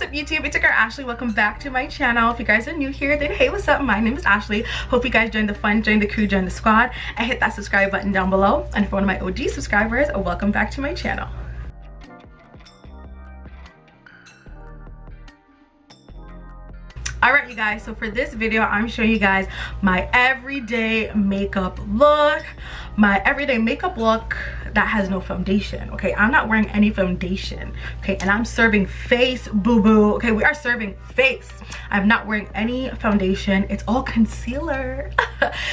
up YouTube, it's your girl Ashley. Welcome back to my channel. If you guys are new here, then hey, what's up? My name is Ashley. Hope you guys join the fun, join the crew, join the squad, and hit that subscribe button down below. And for one of my OG subscribers, welcome back to my channel. Alright you guys, so for this video I'm showing you guys my everyday makeup look. My everyday makeup look that has no foundation. Okay, I'm not wearing any foundation. Okay, and I'm serving face, boo-boo. Okay, we are serving face. I'm not wearing any foundation. It's all concealer.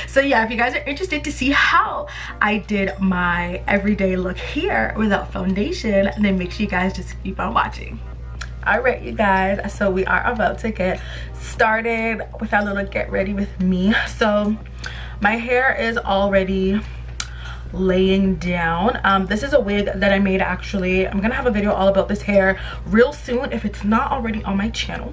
So yeah, if you guys are interested to see how I did my everyday look here without foundation, then make sure you guys just keep on watching. All right you guys, so we are about to get started with our little get ready with me. So my hair is already laying down. This is a wig that I made actually. I'm gonna have a video all about this hair real soon if it's not already on my channel,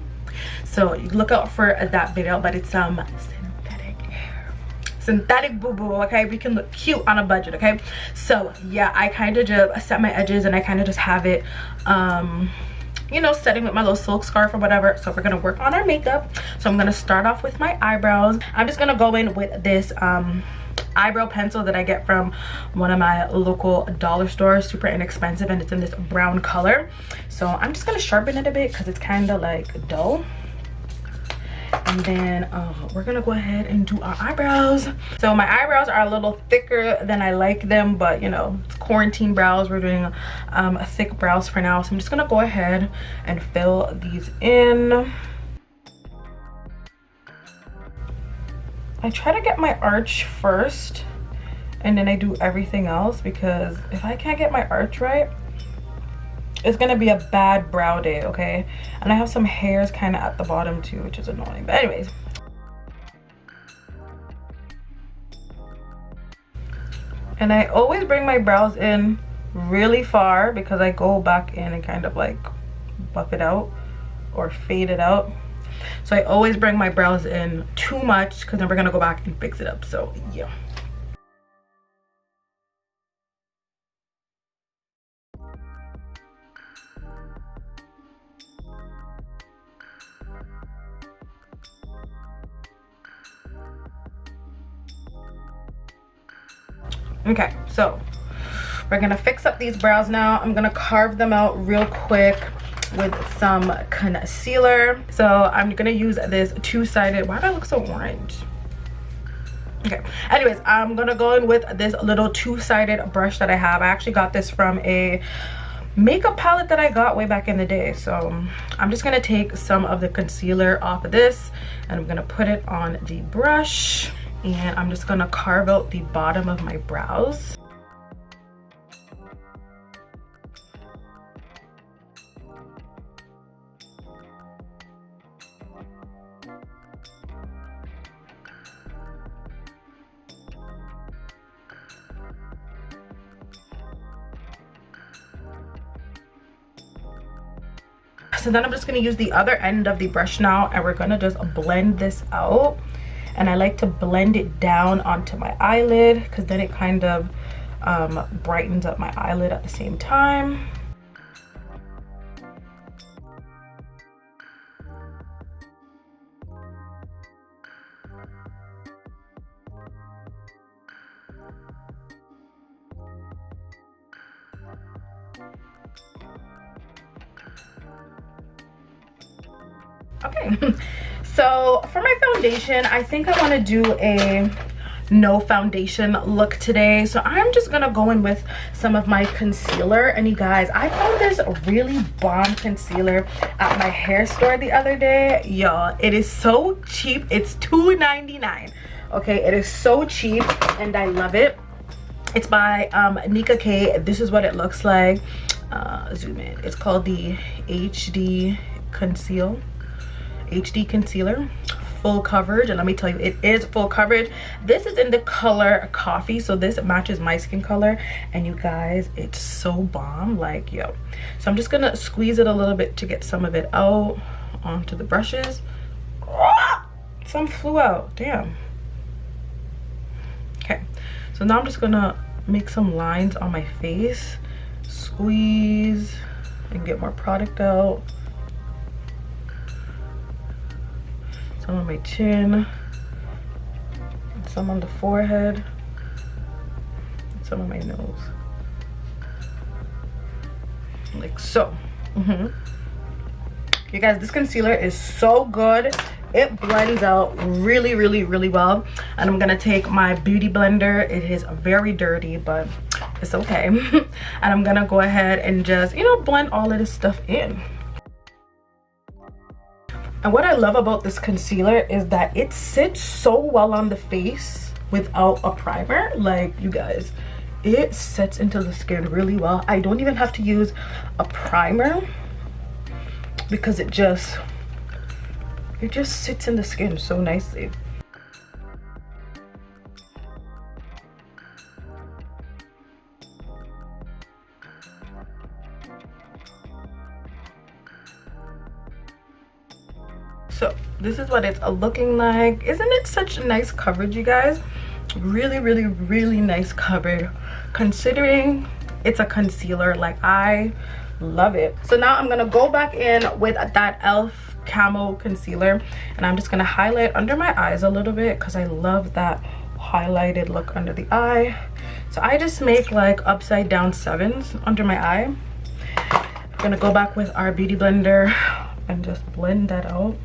so you look out for that video. But it's synthetic hair, synthetic boo-boo. Okay, we can look cute on a budget. Okay, so yeah, I kind of just set my edges and I kind of just have it you know, setting with my little silk scarf or whatever. So we're gonna work on our makeup. So I'm gonna start off with my eyebrows. I'm just gonna go in with this eyebrow pencil that I get from one of my local dollar stores, super inexpensive, and it's in this brown color. So I'm just gonna sharpen it a bit because it's kind of like dull. And then we're gonna go ahead and do our eyebrows. So my eyebrows are a little thicker than I like them, but you know, it's quarantine brows. We're doing a thick brows for now. So I'm just gonna go ahead and fill these in. I try to get my arch first and then I do everything else, because if I can't get my arch right, it's gonna be a bad brow day. Okay, and I have some hairs kind of at the bottom too, which is annoying, but anyways. And I always bring my brows in really far because I go back in and kind of like buff it out or fade it out. So I always bring my brows in too much because then we're gonna go back and fix it up. So yeah. Okay, so we're gonna fix up these brows now. I'm gonna carve them out real quick with some concealer. So I'm gonna use this two-sided, why do I look so orange? Okay, anyways, I'm gonna go in with this little two-sided brush that I have. I actually got this from a makeup palette that I got way back in the day. So I'm just gonna take some of the concealer off of this and I'm gonna put it on the brush. And I'm just gonna carve out the bottom of my brows. So then I'm just gonna use the other end of the brush now and we're gonna just blend this out. And I like to blend it down onto my eyelid because then it kind of brightens up my eyelid at the same time. Okay. So for my foundation, I think I want to do a no foundation look today. So I'm just gonna go in with some of my concealer. And you guys, I found this really bomb concealer at my hair store the other day. Y'all, it is so cheap. It's $2.99. Okay, it is so cheap and I love it. It's by Nika K. This is what it looks like. Zoom in. It's called the HD Concealer, full coverage. And let me tell you, it is full coverage. This is in the color coffee, so this matches my skin color. And you guys, it's so bomb, like, yo. So I'm just gonna squeeze it a little bit to get some of it out onto the brushes. Some flew out, damn. Okay, so now I'm just gonna make some lines on my face, squeeze and get more product out. some on my chin, some on the forehead, some on my nose, like so. You guys, this concealer is so good. It blends out really, really, really well. And I'm gonna take my beauty blender. It is very dirty, but it's okay. And I'm gonna go ahead and just, you know, blend all of this stuff in. And what I love about this concealer is that it sits so well on the face without a primer. Like, you guys, it sets into the skin really well. I don't even have to use a primer because it just sits in the skin so nicely. So this is what it's looking like. Isn't it such a nice coverage, you guys? Really, really, really nice cover considering it's a concealer. Like, I love it. So now I'm gonna go back in with that elf camo concealer, and I'm just gonna highlight under my eyes a little bit because I love that highlighted look under the eye. So I just make like upside down 7s under my eye. I'm gonna go back with our beauty blender and just blend that out.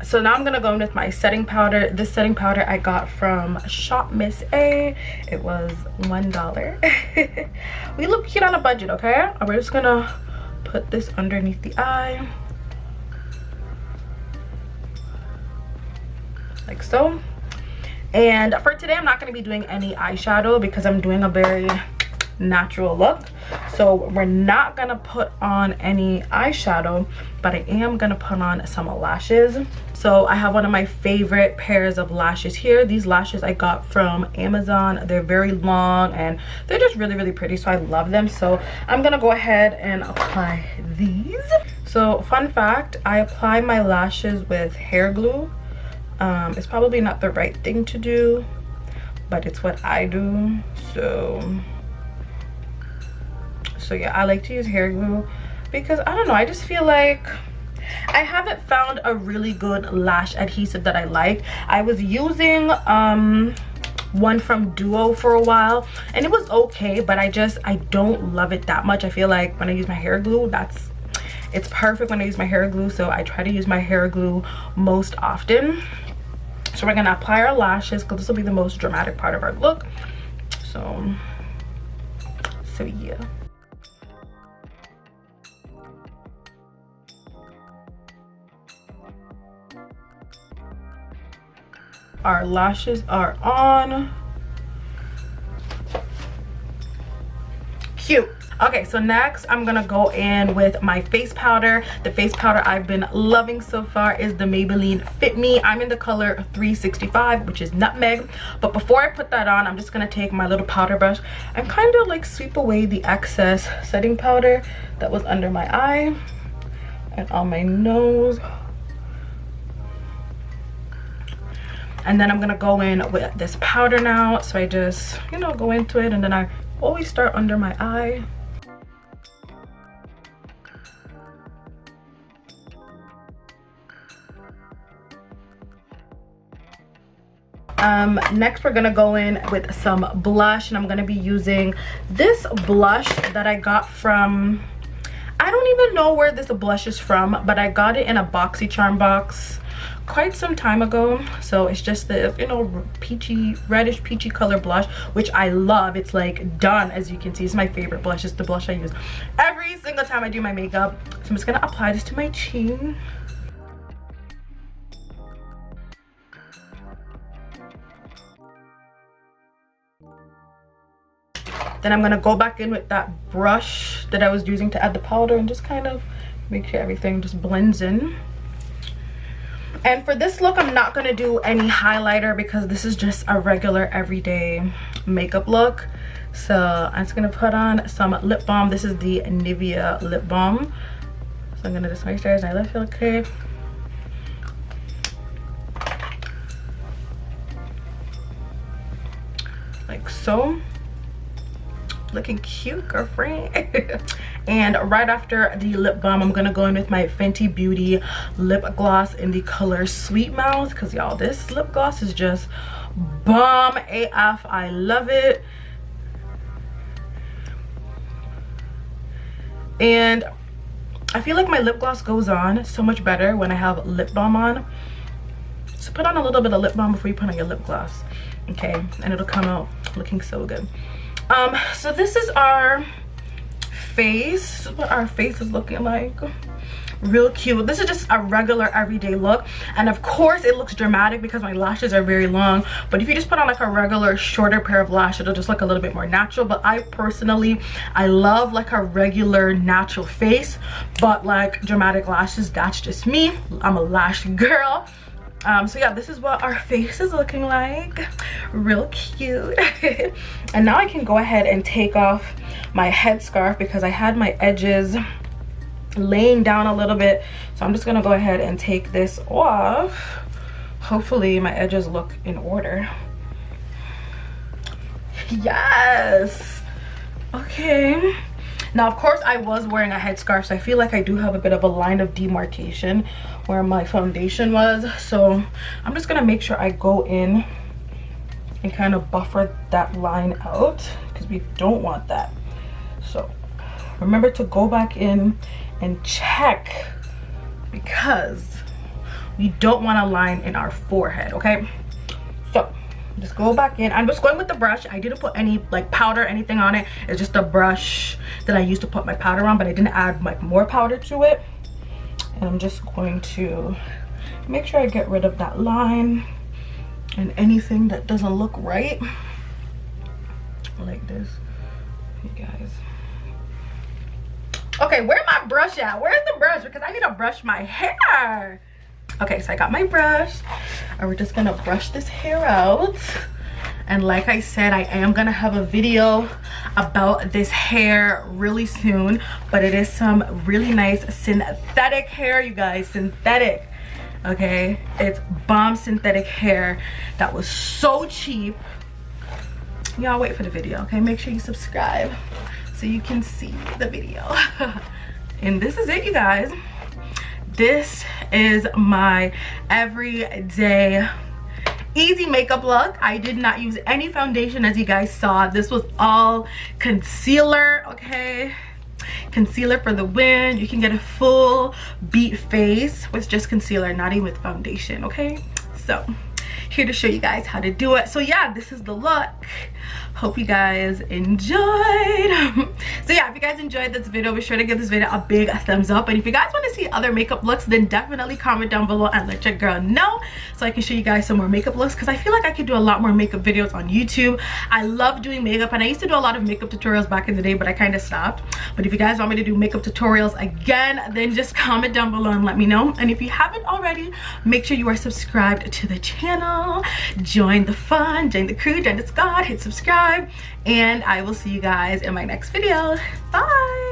So now I'm gonna go in with my setting powder. This setting powder I got from Shop Miss A. It was $1. We look cute on a budget, okay? And we're just gonna put this underneath the eye, like so. And for today, I'm not gonna be doing any eyeshadow because I'm doing a very natural look. So we're not gonna put on any eyeshadow, but I am gonna put on some lashes. So I have one of my favorite pairs of lashes here. These lashes I got from Amazon. They're very long and they're just really, really pretty, so I love them. So I'm gonna go ahead and apply these. So fun fact, I apply my lashes with hair glue. It's probably not the right thing to do, but it's what I do. So yeah, I like to use hair glue because I don't know, I just feel like I haven't found a really good lash adhesive that I like. I was using one from Duo for a while and it was okay, but I don't love it that much. I feel like when I use my hair glue, it's perfect when I use my hair glue, so I try to use my hair glue most often. So we're gonna apply our lashes because this will be the most dramatic part of our look. So yeah. Our lashes are on. Cute. Okay, so next I'm gonna go in with my face powder. The face powder I've been loving so far is the Maybelline Fit Me. I'm in the color 365, which is nutmeg. But before I put that on, I'm just gonna take my little powder brush and kind of like sweep away the excess setting powder that was under my eye and on my nose. And then I'm gonna go in with this powder now. So I just, you know, go into it, and then I always start under my eye. Next we're gonna go in with some blush, and I'm gonna be using this blush that I got from, I don't even know where this blush is from, but I got it in a BoxyCharm box quite some time ago. So it's just the, you know, peachy, reddish peachy color blush, which I love. It's like done, as you can see. It's my favorite blush. It's the blush I use every single time I do my makeup. So I'm just gonna apply this to my chin. Then I'm gonna go back in with that brush that I was using to add the powder and just kind of make sure everything just blends in. And for this look, I'm not gonna do any highlighter because this is just a regular everyday makeup look. So I'm just gonna put on some lip balm. This is the Nivea lip balm. So I'm gonna just make sure my lips feel okay. Like so. Looking cute, girlfriend. And right after the lip balm, I'm gonna go in with my Fenty Beauty lip gloss in the color Sweet Mouth, because y'all, this lip gloss is just bomb AF. I love it. And I feel like my lip gloss goes on so much better when I have lip balm on. So put on a little bit of lip balm before you put on your lip gloss, okay? And it'll come out looking so good. So this is our face. This is what our face is looking like. Real cute. This is just a regular everyday look, and of course it looks dramatic because my lashes are very long, but if you just put on like a regular shorter pair of lashes, it'll just look a little bit more natural. But I personally, I love like a regular natural face, but like dramatic lashes, that's just me. I'm a lash girl. So yeah, this is what our face is looking like. Real cute. And now I can go ahead and take off my headscarf because I had my edges laying down a little bit, so I'm just gonna go ahead and take this off. Hopefully my edges look in order. Yes. Okay, now of course I was wearing a headscarf, so I feel like I do have a bit of a line of demarcation where my foundation was, so I'm just gonna make sure I go in and kind of buffer that line out because we don't want that. So remember to go back in and check because we don't want a line in our forehead, okay? So just go back in. I'm just going with the brush. I didn't put any like powder, anything on it. It's just a brush that I used to put my powder on, but I didn't add like more powder to it. And I'm just going to make sure I get rid of that line and anything that doesn't look right, like this, you guys. Okay, where's my brush at? Where's the brush? Because I need to brush my hair. Okay, so I got my brush and we're just gonna brush this hair out. And like I said, I am gonna have a video about this hair really soon, but it is some really nice synthetic hair, you guys. Synthetic, okay? It's bomb synthetic hair that was so cheap. Y'all wait for the video, okay? Make sure you subscribe so you can see the video. And this is it, you guys. This is my everyday easy makeup look. I did not use any foundation, as you guys saw. This was all concealer, okay? Concealer for the win. You can get a full beat face with just concealer, not even with foundation, okay? So here to show you guys how to do it. So yeah, this is the look. Hope you guys enjoyed. So yeah, if you guys enjoyed this video, be sure to give this video a big thumbs up. And if you guys want to see other makeup looks, then definitely comment down below and let your girl know so I can show you guys some more makeup looks, because I feel like I could do a lot more makeup videos on YouTube. I love doing makeup, and I used to do a lot of makeup tutorials back in the day, but I kind of stopped. But if you guys want me to do makeup tutorials again, then just comment down below and let me know. And if you haven't already, make sure you are subscribed to the channel. Join the fun, join the crew, join the squad, hit subscribe, and I will see you guys in my next video. Bye.